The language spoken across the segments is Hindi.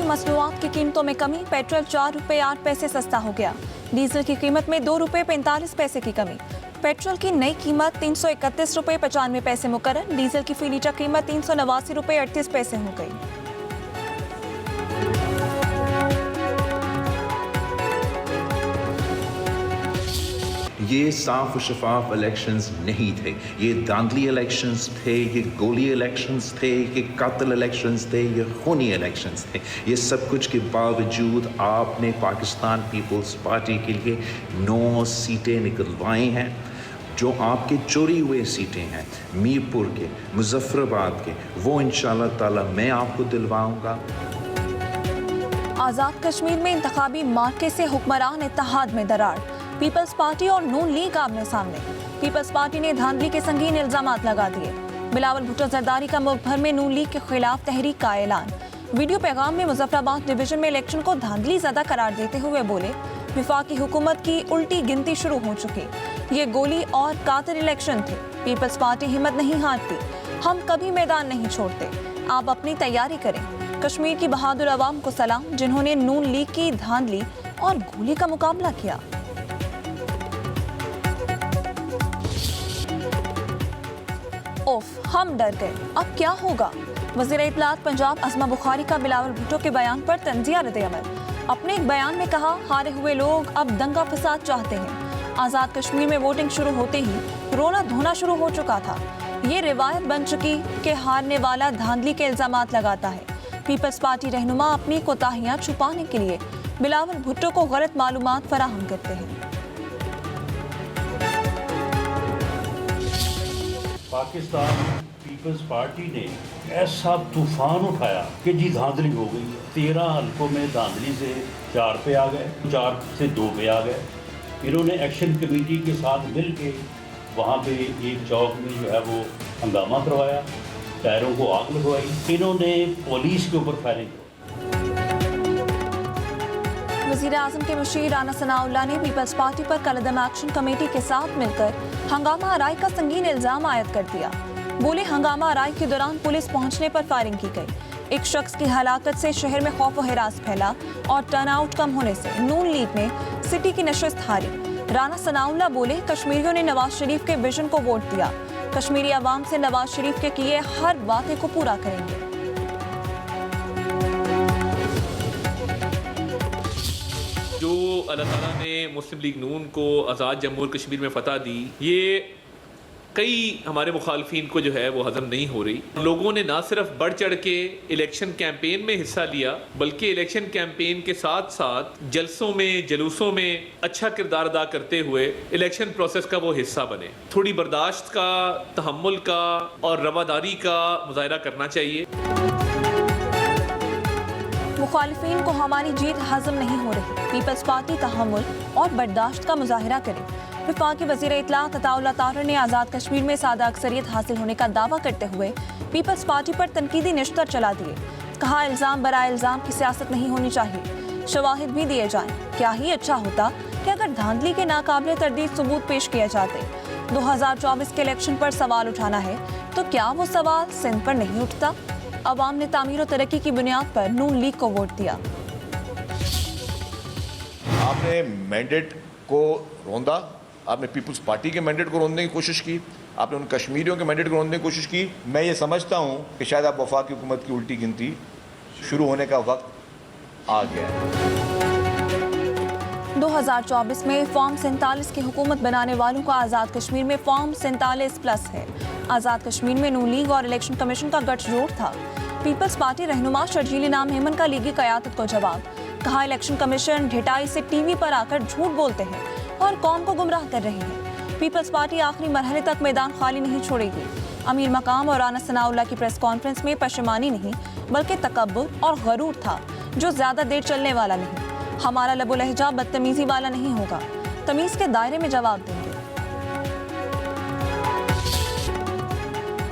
मसनूआत की कीमतों में कमी, पेट्रोल 4 रुपये 8 पैसे सस्ता हो गया। डीजल की कीमत में 2 रुपये 45 पैसे की कमी। पेट्रोल की नई कीमत 331 रुपये 95 पैसे मुकर्रर। डीजल की फी लीटर कीमत 389 रुपये 38 पैसे हो गई। ये साफ और शफाफ इलेक्शंस नहीं थे, ये धांधली इलेक्शंस थे, ये गोली इलेक्शंस थे, ये कातिल इलेक्शंस थे, ये खूनी इलेक्शंस थे। ये सब कुछ के बावजूद आपने पाकिस्तान पीपल्स पार्टी के लिए 9 सीटें निकलवाई हैं। जो आपके चोरी हुए सीटें हैं मीरपुर के, मुजफ्फराबाद के, वो इंशाल्लाह ताला मैं आपको दिलवाऊंगा। आज़ाद कश्मीर में इंतखाबी मार्के से हुक्मरान इत्तेहाद में दरार, पीपल्स पार्टी और नून लीग आमने सामने। पीपल्स पार्टी ने धांधली के संगीन इल्जामात लगा दिए। बिलावल भुट्टो जरदारी का मुल्क भर में नून लीग के खिलाफ तहरीक का ऐलान। वीडियो पैगाम में मुजफ्फराबाद डिवीजन में इलेक्शन को धांधली ज़्यादा करार देते हुए बोले, विफाकी हुकूमत की उल्टी गिनती शुरू हो चुकी। ये गोली और कातिल इलेक्शन थे। पीपल्स पार्टी हिम्मत नहीं हारती, हम कभी मैदान नहीं छोड़ते। आप अपनी तैयारी करें। कश्मीर की बहादुर अवाम को सलाम, जिन्होंने नून लीग की धांधली और गोली का मुकाबला किया। ओफ, हम डर गए, अब क्या होगा? वज़ीर इत्तलात पंजाब अज़मा बुखारी का बिलावल भुट्टो के बयान पर तंज़िया रद्द-ए-अमल। अपने एक बयान में कहा, हारे हुए लोग अब दंगा फसाद चाहते हैं। आज़ाद कश्मीर में वोटिंग शुरू होते ही रोना धोना शुरू हो चुका था। ये रिवायत बन चुकी कि हारने वाला धांधली के इल्जामात लगाता है। पीपल्स पार्टी रहनुमा अपनी कोताहियां छुपाने के लिए बिलावल भुट्टो को गलत मालूमात फराहम करते हैं। पाकिस्तान पीपल्स पार्टी ने ऐसा तूफान उठाया कि जी धांधली हो गई। 13 हल्कों में धांधली से 4 पे आ गए, 4 से 2 पे आ गए। इन्होंने एक्शन कमेटी के साथ मिल के वहाँ पे एक चौक में जो है वो हंगामा करवाया, टायरों को आग लगवाई। इन्होंने पुलिस के ऊपर फायरिंग करवाई। वज़ीर आज़म के मुशीर राना सनाउल्लाह ने पीपल्स पार्टी पर कलअदम एक्शन कमेटी के साथ मिलकर हंगामा आराई का संगीन इल्जाम आयद कर दिया। बोले, हंगामा आराई के दौरान पुलिस पहुंचने पर फायरिंग की गई। एक शख्स की हलाकत से शहर में खौफ व हिरास फैला और टर्नआउट कम होने से नून लीग ने सिटी की नशिस्त हारी। राना सनाउल्लाह बोले, कश्मीरियों ने नवाज शरीफ के विजन को वोट दिया। कश्मीरी अवाम से नवाज शरीफ के किए हर वादे को पूरा करेंगे। जो अल्लाह ताला ने मुस्लिम लीग नून को आज़ाद जम्मू और कश्मीर में फ़तह दी, ये कई हमारे मुखालफिन को जो है वो हज़म नहीं हो रही। लोगों ने ना सिर्फ बढ़ चढ़ के इलेक्शन कैंपेन में हिस्सा लिया, बल्कि इलेक्शन कैंपेन के साथ साथ जलसों में, जलूसों में अच्छा किरदार अदा करते हुए इलेक्शन प्रोसेस का वो हिस्सा बने। थोड़ी बर्दाश्त का, तहम्मुल का और रवादारी का मुजाहरा करना चाहिए। मुखालिफिन को हमारी जीत हजम नहीं हो रही, पीपल्स पार्टी तहम्मुल और बर्दाश्त का मुजाहरा करे। वफाकी वज़ीर इत्तलात अताउल्लाह ताहिर ने आज़ाद कश्मीर में सादा अक्सरियत हासिल होने का दावा करते हुए पीपल्स पार्टी पर तनकीदी निश्तर चला दिए। कहा, इल्ज़ाम बराए इल्ज़ाम की सियासत नहीं होनी चाहिए, शवाहिद भी दिए जाएं। क्या ही अच्छा होता कि अगर धांधली के नाकाबिले तरदीद सबूत पेश किए जाते। 2024 के इलेक्शन पर सवाल उठाना है तो क्या वो सवाल सिंध पर नहीं उठता? अवाम ने तामीर और तरक्की की बुनियाद पर नून लीग को वोट दिया। आपने मैंडेट को रोंदा, आपने पीपल्स पार्टी के मैंडेट को रोंदने की कोशिश की, आपने उन कश्मीरियों के मैंडेट को रोंदने की कोशिश की। मैं ये समझता हूँ कि शायद आप वफाकी हुकूमत की उल्टी गिनती शुरू होने का वक्त आ गया है। 2024 में फॉर्म 47 की हुकूमत बनाने वालों का आज़ाद कश्मीर में फॉर्म 47+ है। आज़ाद कश्मीर में नून लीग और इलेक्शन कमीशन का गठजोड़ था। पीपल्स पार्टी रहनुमा शर्जील इनाम हेमन का लीगी क़यादत को जवाब। कहा, इलेक्शन कमीशन ढिठाई से टीवी पर आकर झूठ बोलते हैं और कौम को गुमराह कर रहे हैं। पीपल्स पार्टी आखिरी मरहले तक मैदान खाली नहीं छोड़ेगी। अमीर मकाम और राना सनाउल्लाह की प्रेस कॉन्फ्रेंस में पशेमानी नहीं बल्कि तकब्बुर और गरूर था, जो ज़्यादा देर चलने वाला नहीं। हमारा लबो लहजा बदतमीजी वाला नहीं होगा, तमीज़ के दायरे में जवाब देंगे।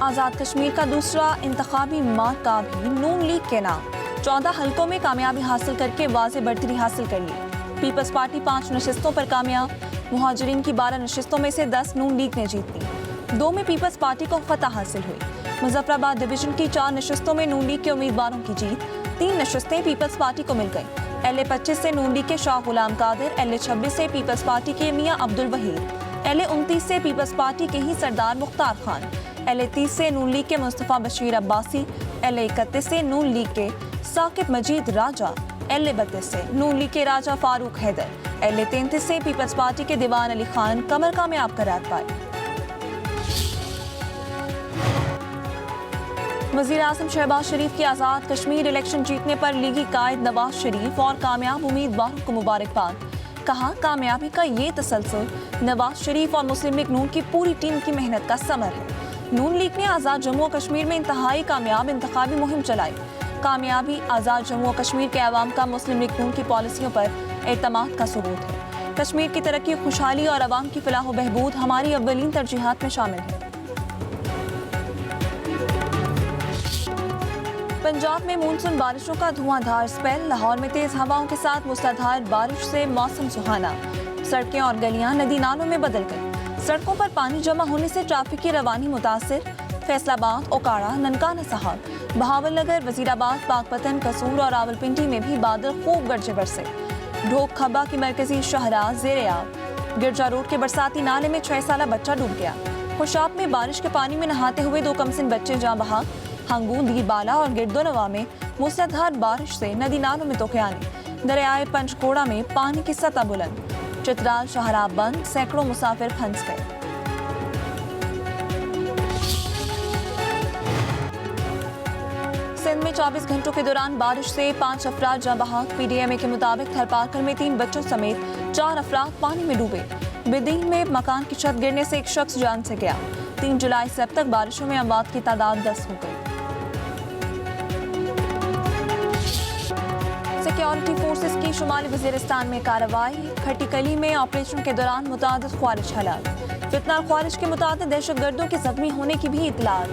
आज़ाद कश्मीर का दूसरा इंतखाबी मार्का भी नून लीग के नाम। 14 हल्कों में कामयाबी हासिल करके वाज़े बढ़तरी हासिल कर ली। पीपल्स पार्टी 5 नशिस्तों पर कामयाब। मुहाजिरीन की 12 नशिस्तों में से 10 नून लीग ने जीत ली। 2 में पीपल्स पार्टी को फतह हासिल हुई। मुजफ्फराबाद डिवीजन की 4 नशस्तों में नून लीग के उम्मीदवारों की जीत। 3 नशस्तें पीपल्स पार्टी को मिल गई। LA 25 से नून लीग के शाह गुलाम कादिर, LA 26 से पीपल्स पार्टी के मियां अब्दुल वहीद, LA 29 से पीपल्स पार्टी के ही सरदार मुख्तार खान, LA 30 से नून लीग के मुस्तफा बशीर अब्बासी, LA 31 से नून लीग के साकिब मजीद राजा, LA 32 से नून लीग के राजा फारूक हैदर, LA 33 से पीपल्स पार्टी के दीवान अली खान कमर कामयाब करार पाए। वज़ीर आज़म शहबाज शरीफ की आज़ाद कश्मीर इलेक्शन जीतने पर लीगी कायद नवाज शरीफ और कामयाब उम्मीदवारों को मुबारकबाद। कहा, कामयाबी का ये तसलसल नवाज शरीफ और मुस्लिम लीग नून की पूरी टीम की मेहनत का समर है। नून लीग ने आज़ाद जम्मू और कश्मीर में इंतहाई कामयाब इंतखाबी मुहिम चलाई। कामयाबी आज़ाद जम्मू और कश्मीर के अवाम का मुस्लिम लीग नून की पॉलिसियों पर एतमाद का सबूत है। कश्मीर की तरक्की, खुशहाली और अवाम की फलाह व बहबूद हमारी अव्वलीन तरजीहात में शामिल है। पंजाब में मानसून बारिशों का धुआंधार स्पेल। लाहौर में तेज हवाओं के साथ मूसलाधार बारिश से मौसम सुहाना। सड़कें और गलियां नदी नालों में बदल गई। सड़कों पर पानी जमा होने से ट्रैफिक की रवानी मुतासिर। फैसलाबाद, ओकाड़ा, ननकाना साहब, बहावलनगर, वजीराबाद, पाकपतन, कसूर और रावलपिंडी में भी बादल खूब गरजे बरसे। ढोक खब्बा की मरकजी शहरा ज़ेर-ए-आब। गिरजा रोड के बरसाती नाले में 6 साला बच्चा डूब गया। खुशाब में बारिश के पानी में नहाते हुए 2 कमसिन बच्चे जाँ बहा। हंगू, दीबाला और गिरदोनवा में मूसलाधार बारिश से नदी नालों में तोक़यानी। दरियाए पंचकोड़ा में पानी की सतह बुलंद। चित्राल शहराब बंद, सैकड़ों मुसाफिर फंस गए। सिंध में 24 घंटों के दौरान बारिश से 5 अफराद जाँ बहक। PDMA के मुताबिक थरपारकर में 3 बच्चों समेत 4 अफराद पानी में डूबे। बिदीन में मकान की छत गिरने से एक शख्स जान से गया। 3 जुलाई से अब तक बारिशों में अमवात की तादाद 10 हो गई। सिक्योरिटी फोर्सेस की शुमाली वजीरिस्तान में कार्रवाई। खट्टीकली में ऑपरेशन के दौरान मुतादिद ख्वारिज हलाक। फितना ख्वारिज के मुताबिक दहशतगर्दों के जख्मी होने की भी इतलात।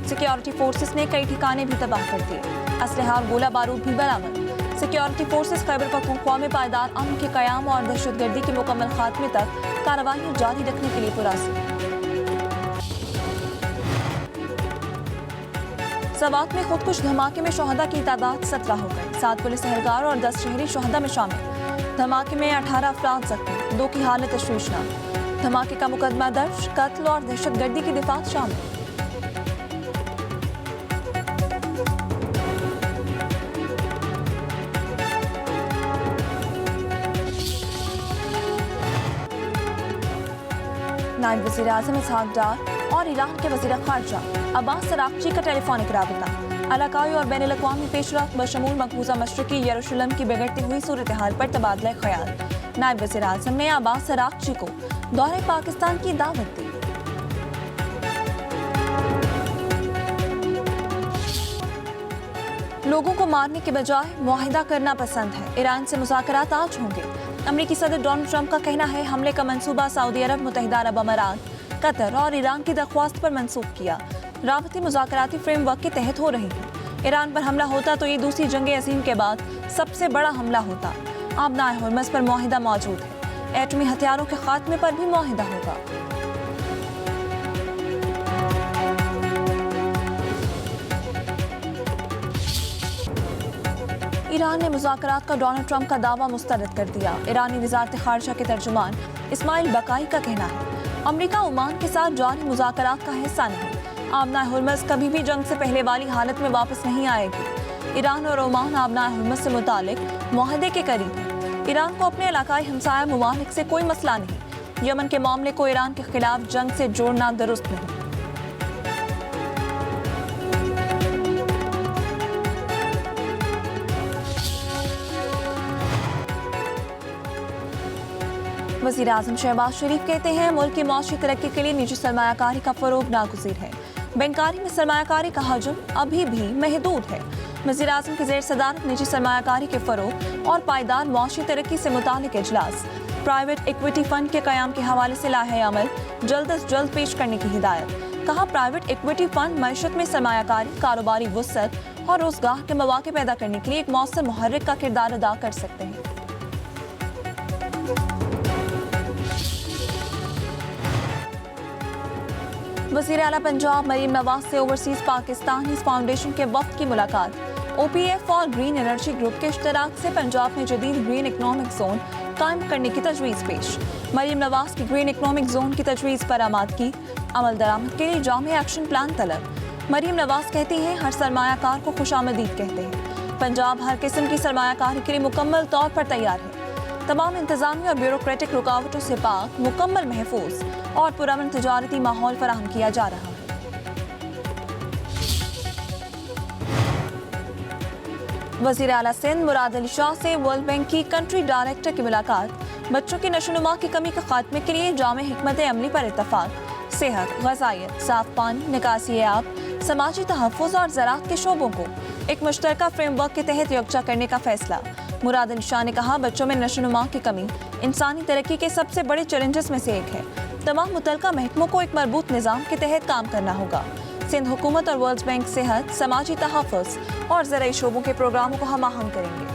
सिक्योरिटी फोर्सेस ने कई ठिकाने भी तबाह कर दिए। असलहा और गोला बारूद भी बरामद। सिक्योरिटी फोर्सेस खैबर पख्तूनख्वा में पायदार अमन के क़याम और दहशतगर्दी के मुकम्मल खात्मे तक कार्रवाई जारी रखने के लिए पुरअज़्म। सवात में खुदकुश धमाके में शहदा की तादाद 17 हो गई। 7 पुलिस एहलकार और 10 शहरी शहदा में शामिल। धमाके में 18 अफराद जख्मी, 2 की हालत तशवीशनाक। धमाके का मुकदमा दर्ज। कत्ल और दहशतगर्दी की दिफात शामिल। नायब वज़ीर आज़म इसहाक डार और ईरान के वज़ीर ख़ारजा अब्बास अराग़ची का टेलीफोनिक राबता। इलाकाई और बैनुल अक़वामी पेशरफ़्त बशमूल मक़बूज़ा मशरिक़ी यरूशलेम की बिगड़ती हुई सूरत हाल पर तबादला ख़याल। नायब वज़ीर आज़म ने अब्बास अराग़ची को दौरे पाकिस्तान की दावत दी। लोगों को मारने के बजाय मुआहिदा करना पसंद है। ईरान से मुज़ाकरात आज होंगे। अमरीकी सदर डोनाल्ड ट्रंप का कहना है, हमले का मंसूबा सऊदी अरब, मुत्तहिदा अरब अमारात, कतर और ईरान की दरख्वास्त पर मंसूब किया। राबती मुज़ाकराती फ्रेमवर्क के तहत हो रही है। ईरान पर हमला होता तो ये दूसरी जंग अज़ीम के बाद सबसे बड़ा हमला होता। आबनाए हुर्मज़ पर मुआहिदा मौजूद है। एटमी हथियारों के खात्मे पर भी मुआहिदा होगा। ईरान ने मुज़ाकरात का डोनाल्ड ट्रंप का दावा मुस्तरद कर दिया। ईरानी वज़ारत ख़ारिजा के तर्जुमान इस्माइल बकाई का कहना है, अमरीका ओमान के साथ जारी मुज़ाकरात का हिस्सा नहीं। आबनाए हुर्मज़ कभी भी जंग से पहले वाली हालत में वापस नहीं आएगी। ईरान और ओमान आबनाए हुर्मज़ से मुतालिक मुआहदे के करीब है। ईरान को अपने इलाकाई हमसाया ममालिक से कोई मसला नहीं। यमन के मामले को ईरान के खिलाफ जंग से जोड़ना दुरुस्त नहीं। वज़ीर आज़म शहबाज शरीफ कहते हैं, मुल्क की मौशी तरक्की के लिए निजी सरमायाकारी का फ़रोग़ नागुज़ीर है। बैंकारी में सरमायाकारी का हजम अभी भी महदूद है। वज़ीर आज़म की ज़ेर सदारत निजी सरमायाकारी के फ़रोग़ और पायदार मौशी तरक्की से मुतालिक इजलास। प्राइवेट इक्विटी फ़ंड के क़याम के हवाले से लाहे अमल जल्द अज जल्द पेश करने की हिदायत। कहा, प्राइवेट इक्विटी फ़ंड मईशत में सरमायाकारी, कारोबारी वुसअत और रोज़गार के मौक़े पैदा करने के लिए एक मौसर मुहर्रिक का किरदार अदा कर सकते हैं। वज़ीर आला पंजाब मरीम नवाज से ओवरसीज पाकिस्तानी फाउंडेशन के वफ्द की मुलाकात। OPF और ग्रीन एनर्जी ग्रुप के इश्तराक से पंजाब में जदीद ग्रीन इकनॉमिक जोन कायम करने की तजवीज़ पेश। मरीम नवाज की ग्रीन इकनॉमिक जोन की तजवीज़ पर आमादगी, अमल दरामद के लिए जामे एक्शन प्लान तलब। मरीम नवाज कहती हैं हर सरमायाकार को खुशामदीद कहते हैं। पंजाब हर किस्म की सरमायाकारी के लिए मुकम्मल तौर पर तैयार है। तमाम इंतजामी और ब्यूरोक्रेटिक रुकावटों से पाक, मुकम्मल महफूज और पुरअमन तजारती माहौल फराहम किया जा रहा है। वज़ीर आला सिंध मुराद अली शाह से वर्ल्ड बैंक की कंट्री डायरेक्टर की मुलाकात। बच्चों की नशोनुमा की कमी के खात्मे के लिए जामे हिकमत अमली पर इत्तफाक। सेहत, ग़ज़ाइयत, साफ पानी, निकासी आब, समाजी तहफ़्फ़ुज़ और ज़राअत के शोबों को एक मुश्तरका फ्रेमवर्क के तहत यकजा करने का फैसला। मुराद अली शाह ने कहा बच्चों में नशोनुमा की कमी इंसानी तरक्की के सबसे बड़े चैलेंजेस में से एक है। तमाम मुतल्लिका महकमों को एक मरबूत निज़ाम के तहत काम करना होगा। सिंध हुकूमत और वर्ल्ड बैंक सेहत, समाजी तहफ़्फ़ुज़ और ज़राई शोबों के प्रोग्रामों को हम आहंग करेंगे।